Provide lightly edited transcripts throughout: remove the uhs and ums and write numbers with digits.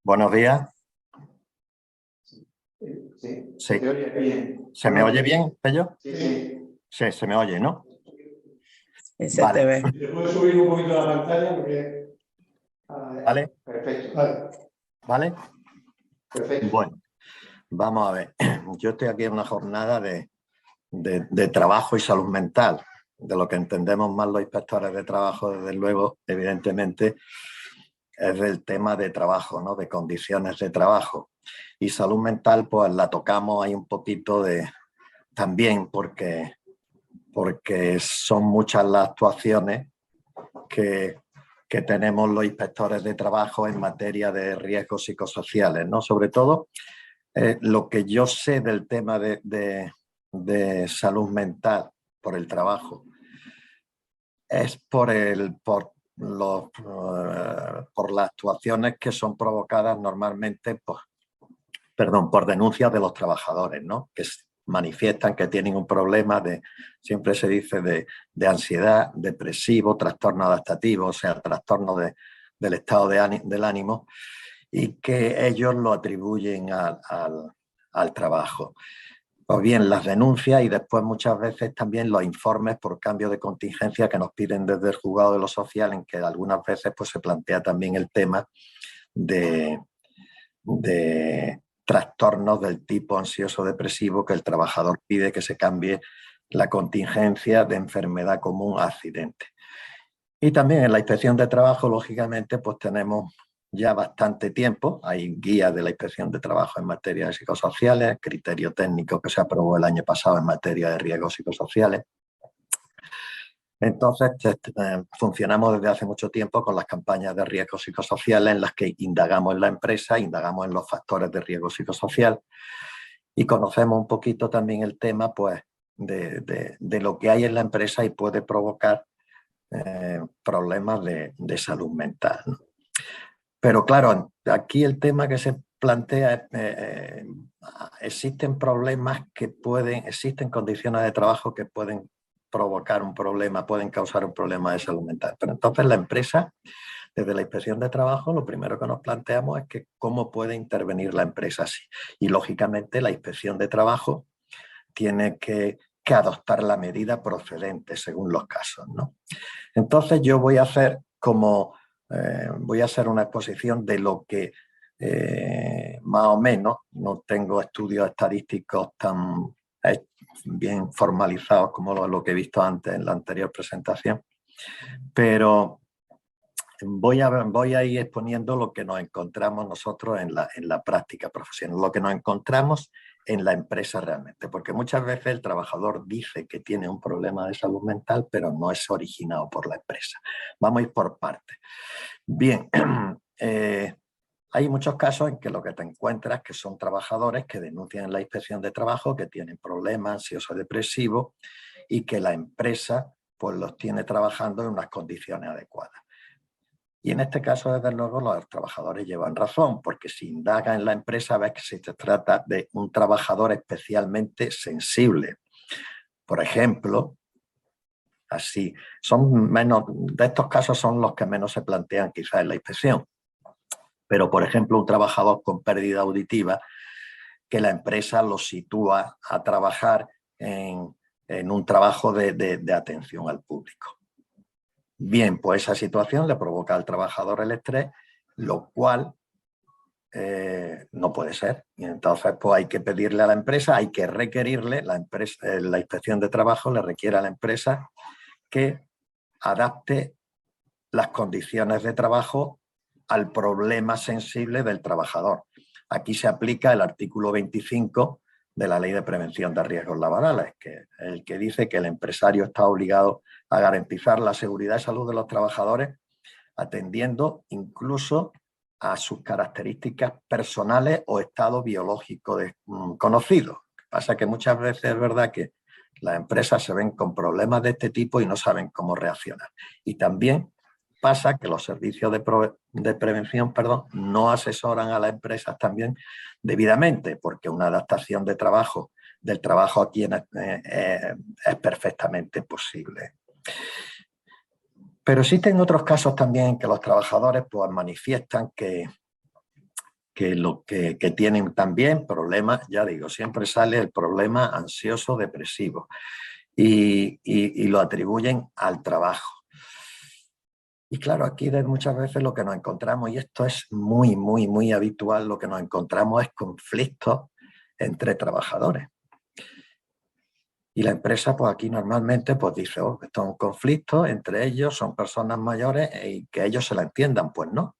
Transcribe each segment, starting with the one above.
Buenos días. Sí, Sí. se oye bien. ¿Se me oye bien, Pello? Sí. Sí, se me oye, ¿no? Sí, se Vale. te ve. ¿Le puedo subir un poquito la pantalla? Porque... Vale. Perfecto. Vale. ¿Vale? Perfecto. Bueno, vamos a ver. Yo estoy aquí en una jornada de trabajo y salud mental. De lo que entendemos más los inspectores de trabajo, desde luego, evidentemente, es del tema de trabajo, ¿no? De condiciones de trabajo. Y salud mental, pues la tocamos ahí un poquito también porque son muchas las actuaciones que tenemos los inspectores de trabajo en materia de riesgos psicosociales, ¿no? Sobre todo, lo que yo sé del tema de salud mental por el trabajo es por las actuaciones que son provocadas normalmente por denuncias de los trabajadores, ¿no? Que manifiestan que tienen un problema siempre se dice, de ansiedad, depresivo, trastorno adaptativo, o sea, trastorno del estado del ánimo, y que ellos lo atribuyen al trabajo. Pues bien, las denuncias y después muchas veces también los informes por cambio de contingencia que nos piden desde el juzgado de lo social, en que algunas veces pues, se plantea también el tema de trastornos del tipo ansioso-depresivo, que el trabajador pide que se cambie la contingencia de enfermedad común a accidente. Y también en la inspección de trabajo, lógicamente, pues tenemos ya bastante tiempo. Hay guías de la inspección de trabajo en materia de psicosociales, criterio técnico que se aprobó el año pasado en materia de riesgos psicosociales. Entonces, funcionamos desde hace mucho tiempo con las campañas de riesgos psicosociales en las que indagamos en la empresa, indagamos en los factores de riesgo psicosocial y conocemos un poquito también el tema pues, de lo que hay en la empresa y puede provocar problemas de salud mental, ¿no? Pero claro, aquí el tema que se plantea es existen problemas existen condiciones de trabajo que pueden provocar un problema, pueden causar un problema de salud mental. Pero entonces la empresa, desde la inspección de trabajo, lo primero que nos planteamos es que cómo puede intervenir la empresa así. Y lógicamente la inspección de trabajo tiene que adoptar la medida procedente según los casos, ¿no? Entonces yo voy a hacer una exposición de lo que más o menos, no tengo estudios estadísticos tan bien formalizados como lo que he visto antes en la anterior presentación, pero voy a ir exponiendo lo que nos encontramos nosotros en la práctica profesional, lo que nos encontramos en la empresa realmente, porque muchas veces el trabajador dice que tiene un problema de salud mental, pero no es originado por la empresa. Vamos a ir por partes. Bien, hay muchos casos en que lo que te encuentras que son trabajadores que denuncian en la inspección de trabajo que tienen problemas ansioso-depresivos y que la empresa pues, los tiene trabajando en unas condiciones adecuadas. Y en este caso, desde luego, los trabajadores llevan razón, porque si indaga en la empresa ves que se trata de un trabajador especialmente sensible. Por ejemplo, así, de estos casos son los que menos se plantean quizás en la inspección. Pero, por ejemplo, un trabajador con pérdida auditiva, que la empresa lo sitúa a trabajar en un trabajo de atención al público. Bien, pues esa situación le provoca al trabajador el estrés, lo cual no puede ser. Y entonces pues hay que pedirle a la empresa, hay que requerirle, la inspección de trabajo le requiere a la empresa que adapte las condiciones de trabajo al problema sensible del trabajador. Aquí se aplica el artículo 25 de la Ley de Prevención de Riesgos Laborales, que es el que dice que el empresario está obligado a garantizar la seguridad y salud de los trabajadores, atendiendo incluso a sus características personales o estado biológico conocido. Lo que pasa es que muchas veces es verdad que las empresas se ven con problemas de este tipo y no saben cómo reaccionar. Y también pasa que los servicios de prevención no asesoran a las empresas también debidamente, porque una adaptación del trabajo aquí es perfectamente posible. Pero existen otros casos también en que los trabajadores pues, manifiestan que que tienen también problemas, ya digo, siempre sale el problema ansioso-depresivo y lo atribuyen al trabajo. Y claro, aquí muchas veces lo que nos encontramos, y esto es muy habitual, lo que nos encontramos es conflictos entre trabajadores. Y la empresa, pues aquí normalmente pues dice, oh, esto es un conflicto entre ellos, son personas mayores y que ellos se la entiendan. Pues no,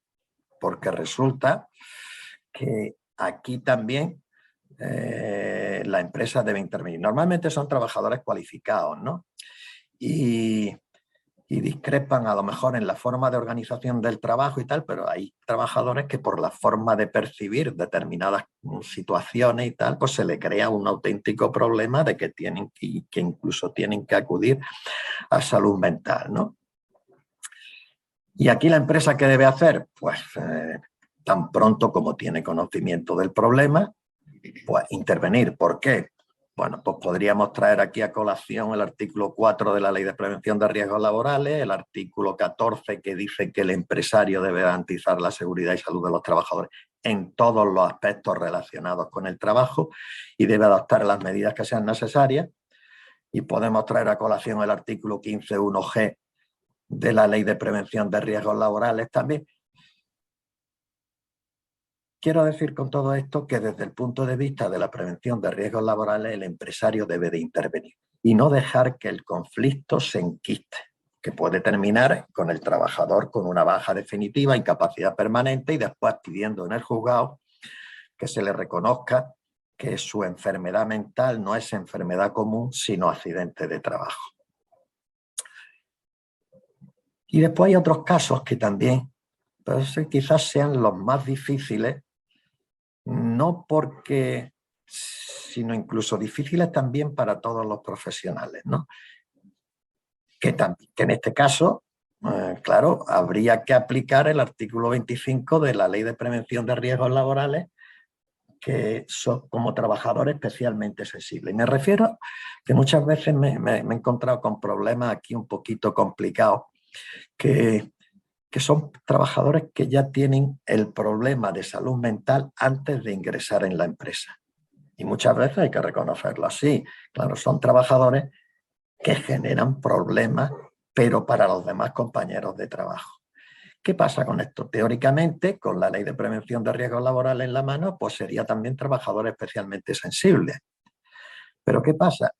porque resulta que aquí también la empresa debe intervenir. Normalmente son trabajadores cualificados, ¿no? Y discrepan a lo mejor en la forma de organización del trabajo y tal, pero hay trabajadores que por la forma de percibir determinadas situaciones y tal, pues se le crea un auténtico problema de que tienen que incluso tienen que acudir a salud mental, ¿no? Y aquí la empresa, ¿qué debe hacer? Pues tan pronto como tiene conocimiento del problema, pues intervenir. ¿Por qué? Bueno, pues podríamos traer aquí a colación el artículo 4 de la Ley de Prevención de Riesgos Laborales, el artículo 14 que dice que el empresario debe garantizar la seguridad y salud de los trabajadores en todos los aspectos relacionados con el trabajo y debe adoptar las medidas que sean necesarias. Y podemos traer a colación el artículo 15.1g de la Ley de Prevención de Riesgos Laborales también. Quiero decir con todo esto que desde el punto de vista de la prevención de riesgos laborales el empresario debe de intervenir y no dejar que el conflicto se enquiste, que puede terminar con el trabajador con una baja definitiva, incapacidad permanente y después pidiendo en el juzgado que se le reconozca que su enfermedad mental no es enfermedad común sino accidente de trabajo. Y después hay otros casos que también pues, quizás sean los más difíciles, no porque, sino incluso difíciles también para todos los profesionales, ¿no? Que en este caso, claro, habría que aplicar el artículo 25 de la Ley de Prevención de Riesgos Laborales, que son como trabajadores especialmente sensibles. Y me refiero que muchas veces me he encontrado con problemas aquí un poquito complicados, que son trabajadores que ya tienen el problema de salud mental antes de ingresar en la empresa. Y muchas veces hay que reconocerlo así. Claro, son trabajadores que generan problemas, pero para los demás compañeros de trabajo. ¿Qué pasa con esto? Teóricamente, con la Ley de Prevención de Riesgos Laborales en la mano, pues sería también trabajador especialmente sensible. ¿Pero qué pasa?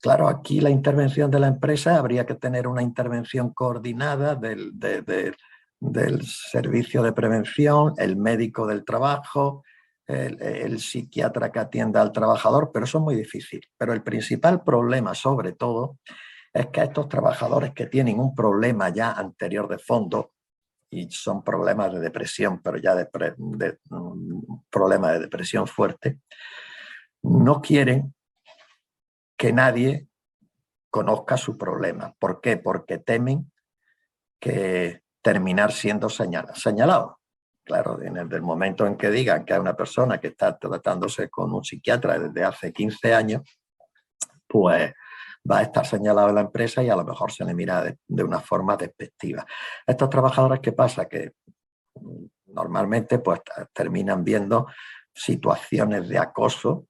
Claro, aquí la intervención de la empresa habría que tener una intervención coordinada del servicio de prevención, el médico del trabajo, el psiquiatra que atienda al trabajador, pero eso es muy difícil. Pero el principal problema, sobre todo, es que estos trabajadores que tienen un problema ya anterior de fondo, y son problemas de depresión, pero ya problemas de depresión fuerte, no quieren que nadie conozca su problema. ¿Por qué? Porque temen que terminar siendo señalado. Claro, en el momento en que digan que hay una persona que está tratándose con un psiquiatra desde hace 15 años, pues va a estar señalado en la empresa y a lo mejor se le mira de una forma despectiva. Estos trabajadores, ¿qué pasa? Que normalmente pues terminan viendo situaciones de acoso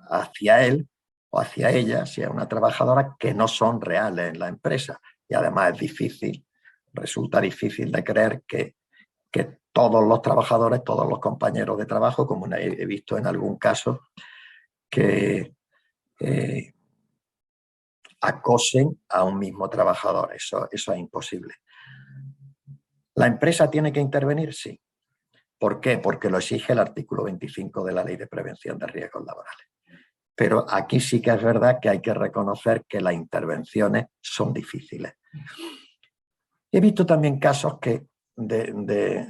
hacia él o hacia ella, si es una trabajadora, que no son reales en la empresa. Y además es difícil, resulta difícil de creer que todos los trabajadores, todos los compañeros de trabajo, como he visto en algún caso, que acosen a un mismo trabajador. Eso es imposible. ¿La empresa tiene que intervenir? Sí. ¿Por qué? Porque lo exige el artículo 25 de la Ley de Prevención de Riesgos Laborales. Pero aquí sí que es verdad que hay que reconocer que las intervenciones son difíciles. He visto también casos que de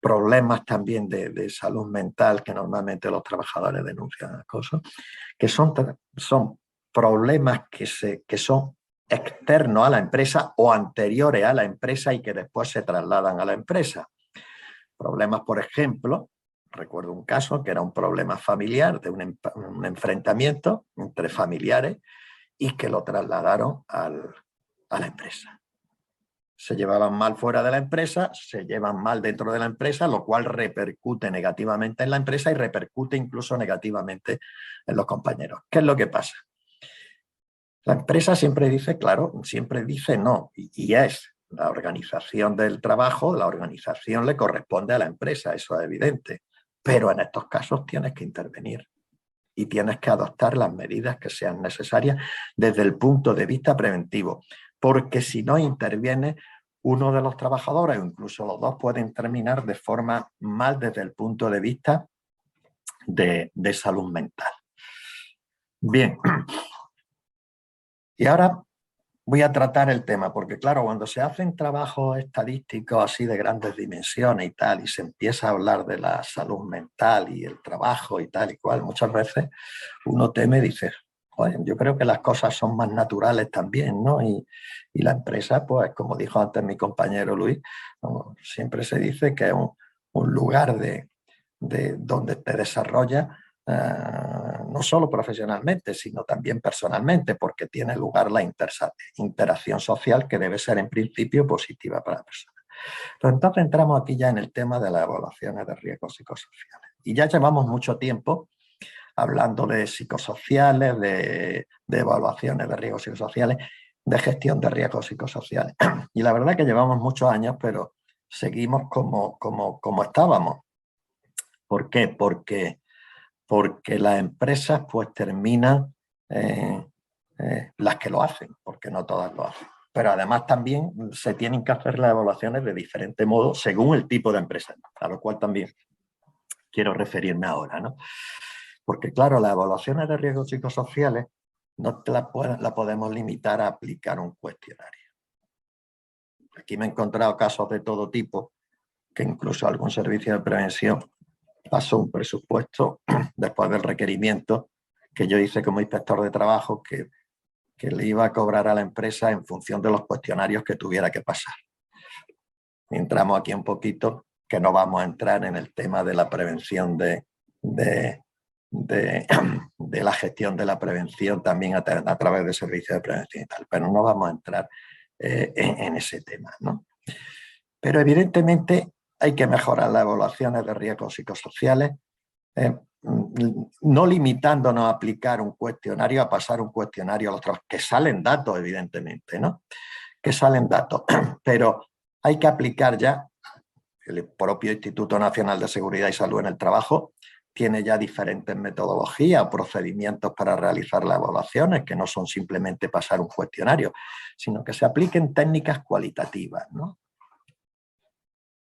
problemas también de salud mental que normalmente los trabajadores denuncian, cosas, que son problemas que son externos a la empresa o anteriores a la empresa y que después se trasladan a la empresa. Problemas, por ejemplo, recuerdo un caso que era un problema familiar, de un enfrentamiento entre familiares y que lo trasladaron a la empresa. se llevaban mal fuera de la empresa, se llevan mal dentro de la empresa, lo cual repercute negativamente en la empresa y repercute incluso negativamente en los compañeros. ¿Qué es lo que pasa? La empresa siempre dice, claro, siempre dice no, y es la organización del trabajo, la organización le corresponde a la empresa, eso es evidente, pero en estos casos tienes que intervenir y tienes que adoptar las medidas que sean necesarias desde el punto de vista preventivo, porque si no interviene, uno de los trabajadores o incluso los dos pueden terminar de forma mal desde el punto de vista de salud mental. Bien, y ahora voy a tratar el tema, porque claro, cuando se hacen trabajos estadísticos así de grandes dimensiones y tal, y se empieza a hablar de la salud mental y el trabajo y tal y cual, muchas veces uno teme y dice, joder, yo creo que las cosas son más naturales también, ¿no? Y la empresa, pues como dijo antes mi compañero Luis, siempre se dice que es un lugar donde te desarrollas no solo profesionalmente, sino también personalmente, porque tiene lugar la interacción social que debe ser en principio positiva para la persona. Pero entonces entramos aquí ya en el tema de las evaluaciones de riesgos psicosociales. Y ya llevamos mucho tiempo hablando de psicosociales, de evaluaciones de riesgos psicosociales, de gestión de riesgos psicosociales. Y la verdad es que llevamos muchos años, pero seguimos como estábamos. ¿Por qué? Porque las empresas pues terminan las que lo hacen, porque no todas lo hacen. Pero además también se tienen que hacer las evaluaciones de diferente modo según el tipo de empresa, a lo cual también quiero referirme ahora, ¿no? Porque claro, las evaluaciones de riesgos psicosociales no la podemos limitar a aplicar un cuestionario. Aquí me he encontrado casos de todo tipo, que incluso algún servicio de prevención pasó un presupuesto después del requerimiento que yo hice como inspector de trabajo que le iba a cobrar a la empresa en función de los cuestionarios que tuviera que pasar. Entramos aquí un poquito, que no vamos a entrar en el tema de la prevención de la gestión de la prevención también a través de servicios de prevención y tal, pero no vamos a entrar en ese tema, ¿no? Pero evidentemente hay que mejorar las evaluaciones de riesgos psicosociales, no limitándonos a aplicar un cuestionario, a pasar un cuestionario a los trabajos, que salen datos, evidentemente, ¿no? Que salen datos, pero hay que aplicar ya, el propio Instituto Nacional de Seguridad y Salud en el Trabajo tiene ya diferentes metodologías o procedimientos para realizar las evaluaciones, que no son simplemente pasar un cuestionario, sino que se apliquen técnicas cualitativas, ¿no?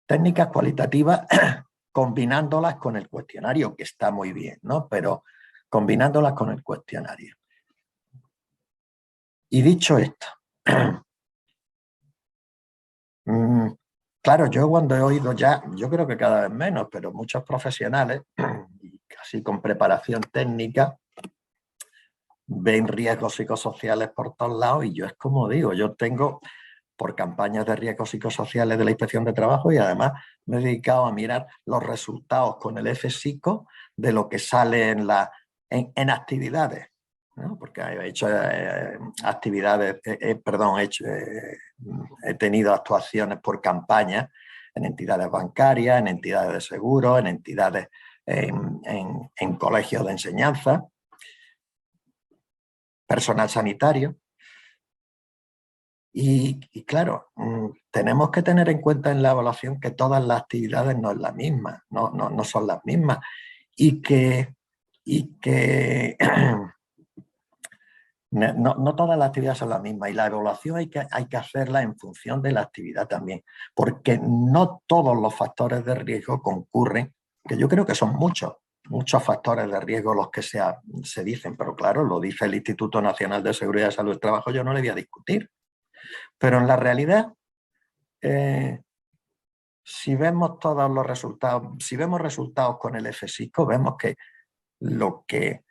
Técnicas cualitativas combinándolas con el cuestionario, que está muy bien, ¿no? Pero combinándolas con el cuestionario. Y dicho esto, claro, yo cuando he oído ya, yo creo que cada vez menos, pero muchos profesionales, y casi con preparación técnica, ven riesgos psicosociales por todos lados y yo es como digo, yo tengo por campañas de riesgos psicosociales de la Inspección de Trabajo y además me he dedicado a mirar los resultados con el F-Psico de lo que sale en actividades, ¿no? Porque he hecho actividades, he tenido actuaciones por campañas en entidades bancarias, en entidades de seguros, en entidades, en colegios de enseñanza, personal sanitario. Y claro, tenemos que tener en cuenta en la evaluación que todas las actividades no es la misma, no son las mismas y que no todas las actividades son las mismas y la evaluación hay que hacerla en función de la actividad también, porque no todos los factores de riesgo concurren, que yo creo que son muchos factores de riesgo los que se dicen, pero claro, lo dice el Instituto Nacional de Seguridad y Salud del Trabajo, yo no le voy a discutir. Pero en la realidad, si vemos todos los resultados, si vemos resultados con el F-Psico, vemos que lo que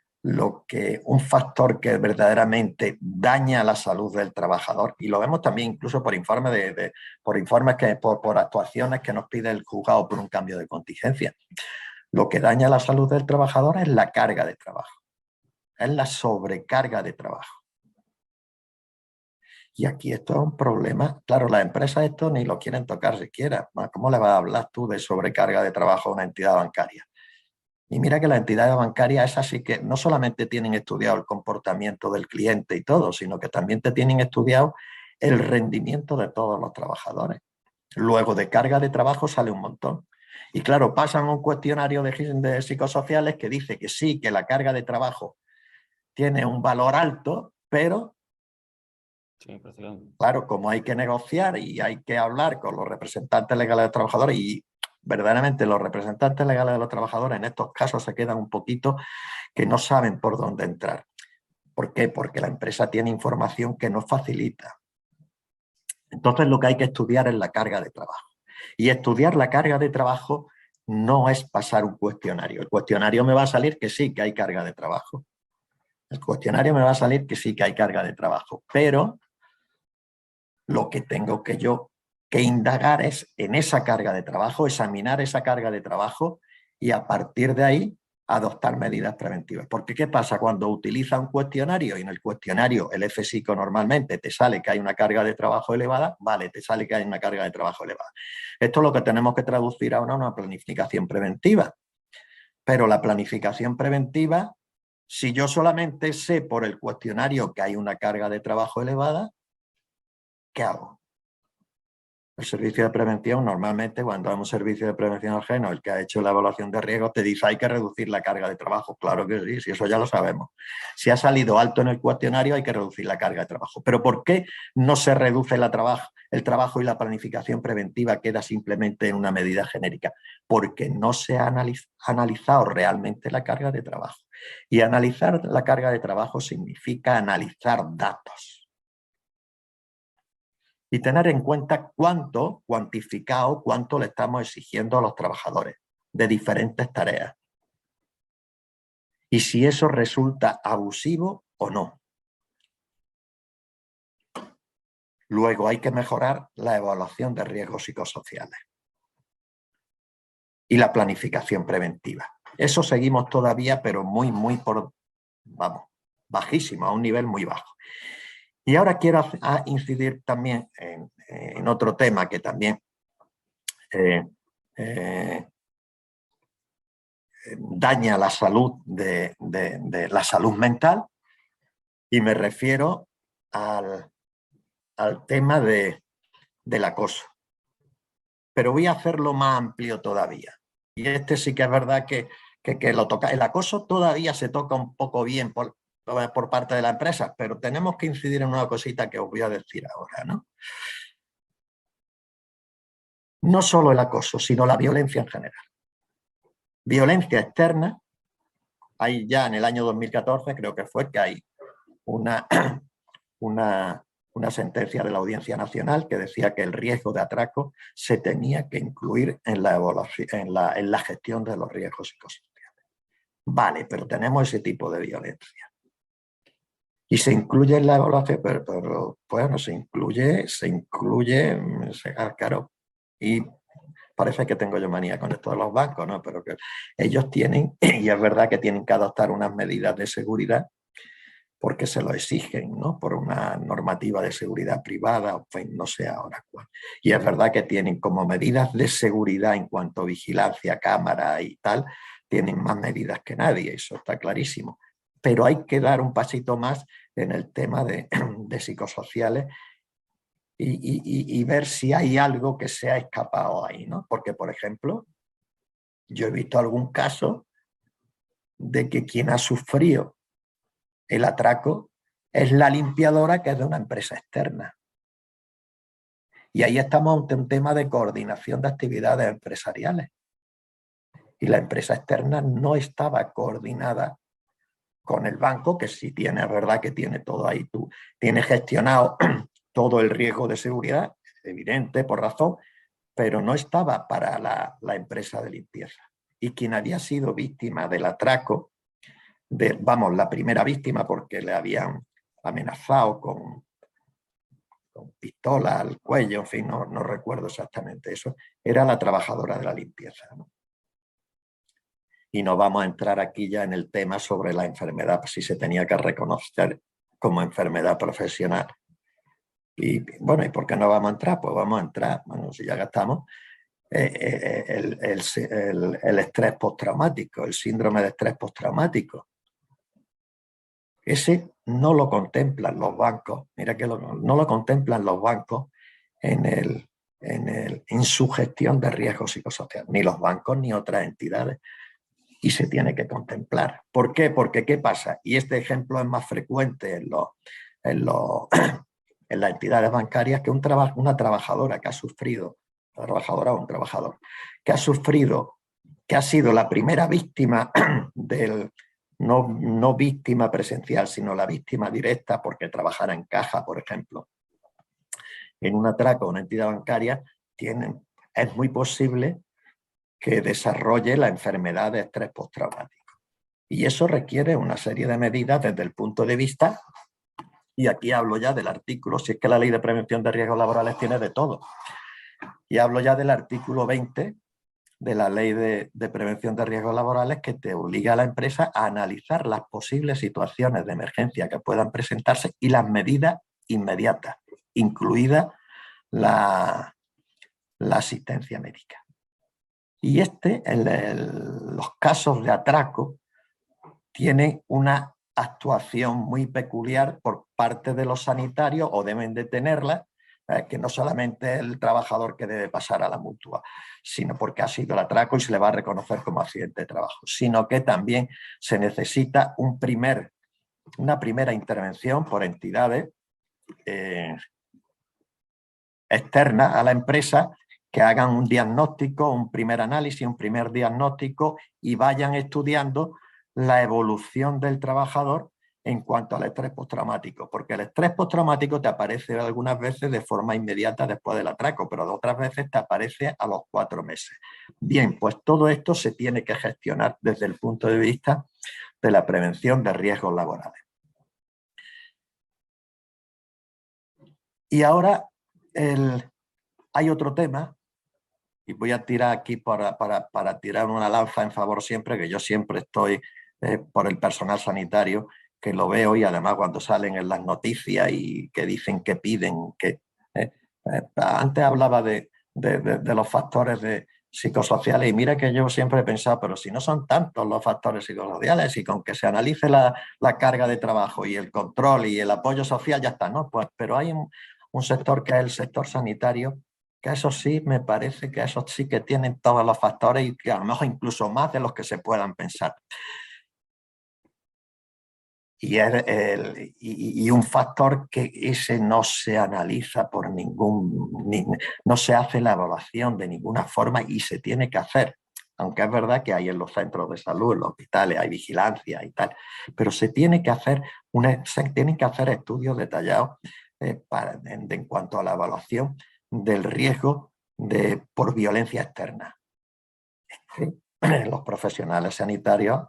un factor que verdaderamente daña la salud del trabajador, y lo vemos también incluso por informes por actuaciones que nos pide el juzgado por un cambio de contingencia, lo que daña la salud del trabajador es la carga de trabajo, es la sobrecarga de trabajo. Y aquí esto es un problema. Claro, las empresas esto ni lo quieren tocar siquiera. ¿Cómo le vas a hablar tú de sobrecarga de trabajo a una entidad bancaria? Y mira que las entidades bancarias esas sí que no solamente tienen estudiado el comportamiento del cliente y todo, sino que también te tienen estudiado el rendimiento de todos los trabajadores. Luego de carga de trabajo sale un montón. Y claro, pasan un cuestionario de psicosociales que dice que sí, que la carga de trabajo tiene un valor alto, pero Sí, prácticamente. claro, como hay que negociar y hay que hablar con los representantes legales de los trabajadores y verdaderamente los representantes legales de los trabajadores en estos casos se quedan un poquito que no saben por dónde entrar. ¿Por qué? Porque la empresa tiene información que no facilita. Entonces lo que hay que estudiar es la carga de trabajo. Y estudiar la carga de trabajo no es pasar un cuestionario. El cuestionario me va a salir que sí que hay carga de trabajo. El cuestionario me va a salir que sí que hay carga de trabajo, pero lo que tengo que indagar es en esa carga de trabajo, examinar esa carga de trabajo y a partir de ahí adoptar medidas preventivas. Porque ¿qué pasa cuando utilizas un cuestionario y en el cuestionario el FSICO normalmente te sale que hay una carga de trabajo elevada? Vale, te sale que hay una carga de trabajo elevada. Esto es lo que tenemos que traducir ahora a una planificación preventiva. Pero la planificación preventiva, si yo solamente sé por el cuestionario que hay una carga de trabajo elevada, ¿qué hago? El servicio de prevención, normalmente cuando hay un servicio de prevención ajeno, el que ha hecho la evaluación de riesgos te dice hay que reducir la carga de trabajo. Claro que sí, si eso ya lo sabemos. Si ha salido alto en el cuestionario hay que reducir la carga de trabajo. Pero ¿por qué no se reduce el trabajo y la planificación preventiva queda simplemente en una medida genérica? Porque no se ha analizado realmente la carga de trabajo. Y analizar la carga de trabajo significa analizar datos. Y tener en cuenta cuánto, cuantificado, cuánto le estamos exigiendo a los trabajadores de diferentes tareas. Y si eso resulta abusivo o no. Luego hay que mejorar la evaluación de riesgos psicosociales y la planificación preventiva. Eso seguimos todavía, pero muy bajísimo, a un nivel muy bajo. Y ahora quiero incidir también en otro tema que también daña la salud de la salud mental y me refiero al tema del acoso. Pero voy a hacerlo más amplio todavía. Y este sí que es verdad que lo toca. El acoso todavía se toca un poco bien por parte de la empresa, pero tenemos que incidir en una cosita que os voy a decir ahora, ¿no? No solo el acoso, sino la violencia en general. Violencia externa, hay ya en el año 2014, creo que fue, que hay una sentencia de la Audiencia Nacional que decía que el riesgo de atraco se tenía que incluir en la evaluación, en la gestión de los riesgos psicosociales. Vale, pero tenemos ese tipo de violencia. Y se incluye en la evaluación, pero bueno, se incluye, claro. Y parece que tengo yo manía con esto de los bancos, ¿no? Pero que ellos tienen, y es verdad que tienen que adoptar unas medidas de seguridad porque se lo exigen, ¿no? Por una normativa de seguridad privada, en fin, no sé ahora cuál. Y es verdad que tienen como medidas de seguridad en cuanto a vigilancia, cámara y tal, tienen más medidas que nadie, eso está clarísimo. Pero hay que dar un pasito más en el tema de psicosociales y ver si hay algo que se ha escapado ahí, ¿no? Porque, por ejemplo, yo he visto algún caso de que quien ha sufrido el atraco es la limpiadora, que es de una empresa externa. Y ahí estamos ante un tema de coordinación de actividades empresariales. Y la empresa externa no estaba coordinada con el banco, que sí tiene, es verdad que tiene todo ahí, tú tienes gestionado todo el riesgo de seguridad, evidente por razón, pero no estaba para la empresa de limpieza. Y quien había sido víctima del atraco, la primera víctima porque le habían amenazado con pistola al cuello, en fin, no recuerdo exactamente eso, era la trabajadora de la limpieza, ¿no? Y no vamos a entrar aquí ya en el tema sobre la enfermedad, si se tenía que reconocer como enfermedad profesional. Y bueno, ¿y por qué no vamos a entrar? Pues vamos a entrar, bueno, si ya gastamos, el estrés postraumático, el síndrome de estrés postraumático. Ese no lo contemplan los bancos, mira que no lo contemplan los bancos en su gestión de riesgo psicosocial, ni los bancos ni otras entidades, y se tiene que contemplar. ¿Por qué? Porque ¿qué pasa? Y este ejemplo es más frecuente en las entidades bancarias, que una trabajadora que ha sufrido, una trabajadora o un trabajador, que ha sufrido, que ha sido la primera víctima del, no víctima presencial, sino la víctima directa porque trabajara en caja, por ejemplo, en un atraco a una entidad bancaria, es muy posible que desarrolle la enfermedad de estrés postraumático. Y eso requiere una serie de medidas desde el punto de vista, y aquí hablo ya del artículo, si es que la Ley de Prevención de Riesgos Laborales tiene de todo, y hablo ya del artículo 20 de la Ley de Prevención de Riesgos Laborales, que te obliga a la empresa a analizar las posibles situaciones de emergencia que puedan presentarse y las medidas inmediatas, incluida la asistencia médica. Y los casos de atraco tienen una actuación muy peculiar por parte de los sanitarios, o deben de tenerla, que no solamente es el trabajador que debe pasar a la mutua, sino porque ha sido el atraco y se le va a reconocer como accidente de trabajo, sino que también se necesita una primera intervención por entidades externas a la empresa, que hagan un diagnóstico, un primer análisis, un primer diagnóstico, y vayan estudiando la evolución del trabajador en cuanto al estrés postraumático, porque el estrés postraumático te aparece algunas veces de forma inmediata después del atraco, pero otras veces te aparece a los 4 meses. Bien, pues todo esto se tiene que gestionar desde el punto de vista de la prevención de riesgos laborales. Y ahora hay otro tema, y voy a tirar aquí para tirar una lanza en favor siempre, que yo siempre estoy por el personal sanitario, que lo veo, y además cuando salen en las noticias y que dicen que piden, antes hablaba de los factores psicosociales, y mira que yo siempre he pensado, pero si no son tantos los factores psicosociales, y con que se analice la carga de trabajo y el control y el apoyo social ya está, ¿no? Pues, pero hay un sector que es el sector sanitario, que eso sí me parece que esos sí que tienen todos los factores, y que a lo mejor incluso más de los que se puedan pensar. Y un factor que ese no se analiza por no se hace la evaluación de ninguna forma, y se tiene que hacer, aunque es verdad que hay en los centros de salud, en los hospitales, hay vigilancia y tal, pero se tienen que hacer estudios detallados en cuanto a la evaluación del riesgo por violencia externa. Los profesionales sanitarios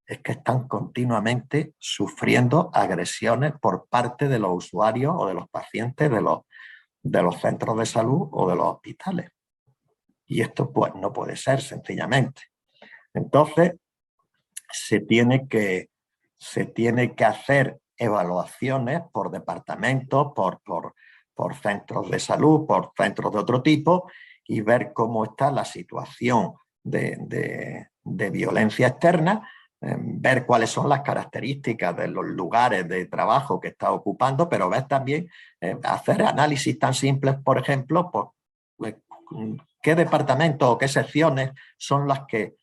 es que están continuamente sufriendo agresiones por parte de los usuarios o de los pacientes de los centros de salud o de los hospitales. Y esto pues no puede ser, sencillamente. Entonces, se tiene que hacer evaluaciones por departamentos, por centros de salud, por centros de otro tipo, y ver cómo está la situación de violencia externa, ver cuáles son las características de los lugares de trabajo que está ocupando, pero ver también, hacer análisis tan simples, por ejemplo, pues, qué departamentos o qué secciones son las que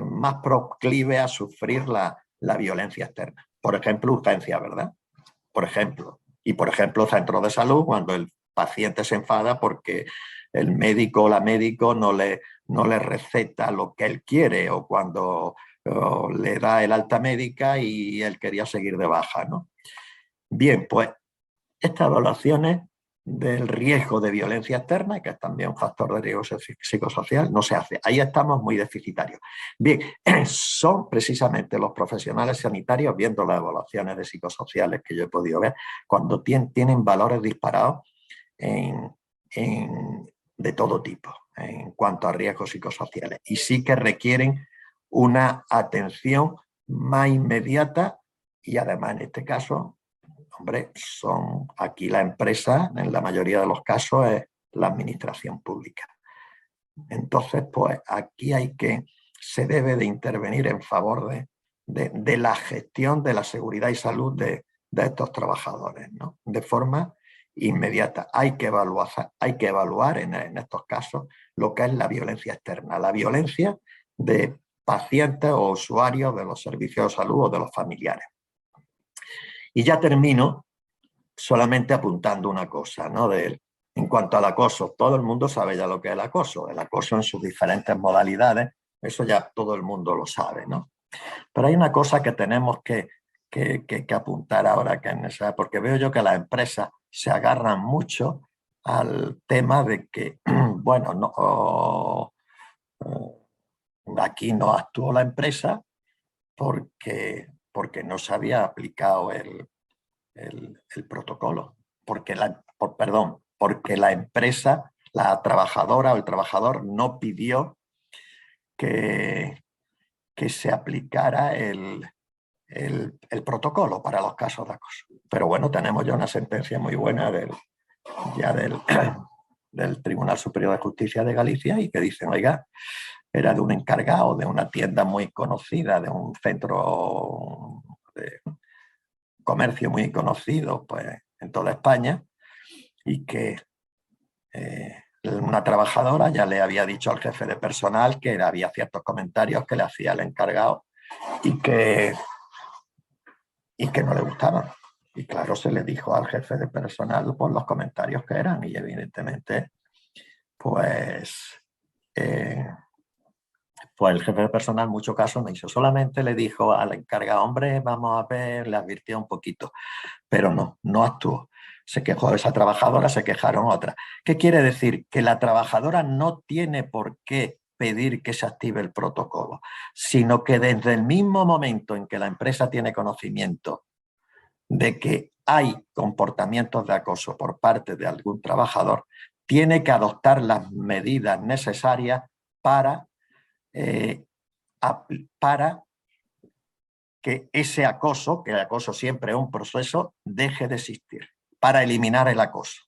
más proclive a sufrir la violencia externa. Por ejemplo, urgencia, ¿verdad? Por ejemplo. Y por ejemplo, centros de salud, cuando el paciente se enfada porque el médico o la médico no le receta lo que él quiere, o cuando le da el alta médica y él quería seguir de baja, ¿no? Bien, pues estas evaluaciones del riesgo de violencia externa, que es también un factor de riesgo psicosocial, no se hace. Ahí estamos muy deficitarios. Bien, son precisamente los profesionales sanitarios, viendo las evaluaciones de psicosociales que yo he podido ver, cuando tienen valores disparados de todo tipo en cuanto a riesgos psicosociales, y sí que requieren una atención más inmediata, y además en este caso hombre, aquí la empresa, en la mayoría de los casos, es la administración pública. Entonces, pues aquí se debe de intervenir en favor de la gestión de la seguridad y salud de estos trabajadores, ¿no? De forma inmediata. Hay que evaluar en estos casos lo que es la violencia externa, la violencia de pacientes o usuarios de los servicios de salud o de los familiares. Y ya termino solamente apuntando una cosa, ¿no? En cuanto al acoso, todo el mundo sabe ya lo que es el acoso en sus diferentes modalidades, eso ya todo el mundo lo sabe, ¿no? Pero hay una cosa que tenemos que apuntar ahora, que es necesaria, porque veo yo que las empresas se agarran mucho al tema de que, bueno, no, aquí no actuó la empresa porque no se había aplicado el protocolo, porque la empresa, la trabajadora o el trabajador no pidió que se aplicara el protocolo para los casos de acoso. Pero bueno, tenemos ya una sentencia muy buena del Tribunal Superior de Justicia de Galicia y que dicen, oiga, era de un encargado de una tienda muy conocida, de un centro de comercio muy conocido, pues, en toda España, y que una trabajadora ya le había dicho al jefe de personal que había ciertos comentarios que le hacía el encargado y que no le gustaban. Y claro, se le dijo al jefe de personal por los comentarios que eran y evidentemente pues el jefe de personal en muchos casos no hizo, solamente le dijo al encargado, hombre, vamos a ver, le advirtió un poquito, pero no actuó. Se quejó esa trabajadora, se quejaron otras. ¿Qué quiere decir? Que la trabajadora no tiene por qué pedir que se active el protocolo, sino que desde el mismo momento en que la empresa tiene conocimiento de que hay comportamientos de acoso por parte de algún trabajador, tiene que adoptar las medidas necesarias para que ese acoso, que el acoso siempre es un proceso, deje de existir, para eliminar el acoso.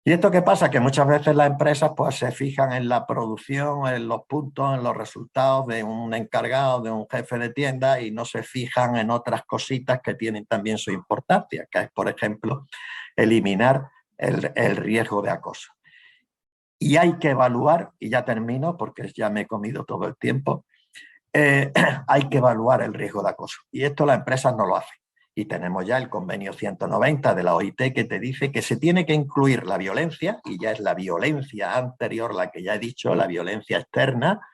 ¿Y esto qué pasa? Que muchas veces las empresas pues, se fijan en la producción, en los puntos, en los resultados de un encargado, de un jefe de tienda y no se fijan en otras cositas que tienen también su importancia, que es, por ejemplo, eliminar el riesgo de acoso. Y hay que evaluar, y ya termino porque ya me he comido todo el tiempo, hay que evaluar el riesgo de acoso. Y esto las empresas no lo hacen. Y tenemos ya el convenio 190 de la OIT que te dice que se tiene que incluir la violencia, y ya es la violencia anterior, la que ya he dicho, la violencia externa,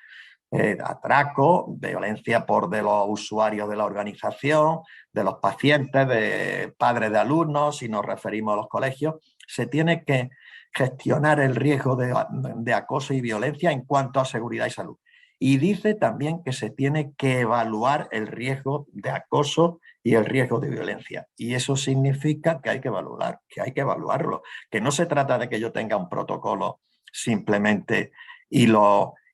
atraco, violencia de los usuarios de la organización, de los pacientes, de padres de alumnos, si nos referimos a los colegios, se tiene que gestionar el riesgo de acoso y violencia en cuanto a seguridad y salud. Y dice también que se tiene que evaluar el riesgo de acoso y el riesgo de violencia. Y eso significa que hay que evaluarlo. Que no se trata de que yo tenga un protocolo simplemente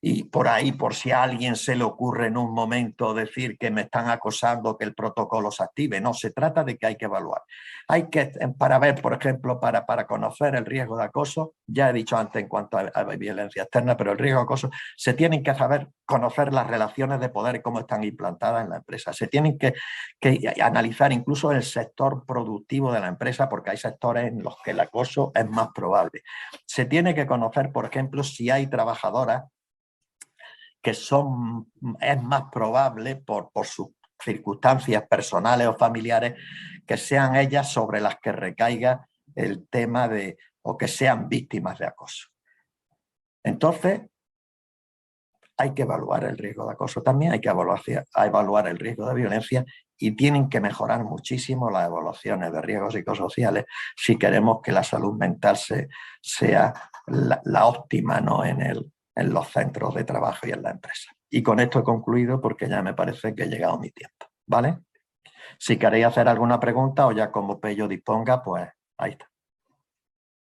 y por ahí, por si a alguien se le ocurre en un momento decir que me están acosando, que el protocolo se active. No, se trata de que hay que evaluar. Hay que, para ver, por ejemplo, para conocer el riesgo de acoso, ya he dicho antes en cuanto a violencia externa, pero el riesgo de acoso, se tienen que saber conocer las relaciones de poder y cómo están implantadas en la empresa. Se tienen que analizar incluso el sector productivo de la empresa, porque hay sectores en los que el acoso es más probable. Se tiene que conocer, por ejemplo, si hay trabajadoras que es más probable por sus circunstancias personales o familiares que sean ellas sobre las que recaiga el tema o que sean víctimas de acoso. Entonces, hay que evaluar el riesgo de acoso también, hay que evaluar el riesgo de violencia y tienen que mejorar muchísimo las evaluaciones de riesgos psicosociales si queremos que la salud mental sea la óptima, ¿no? en los centros de trabajo y en la empresa. Y con esto he concluido porque ya me parece que he llegado mi tiempo, ¿vale? Si queréis hacer alguna pregunta o ya como Pello disponga, pues ahí está.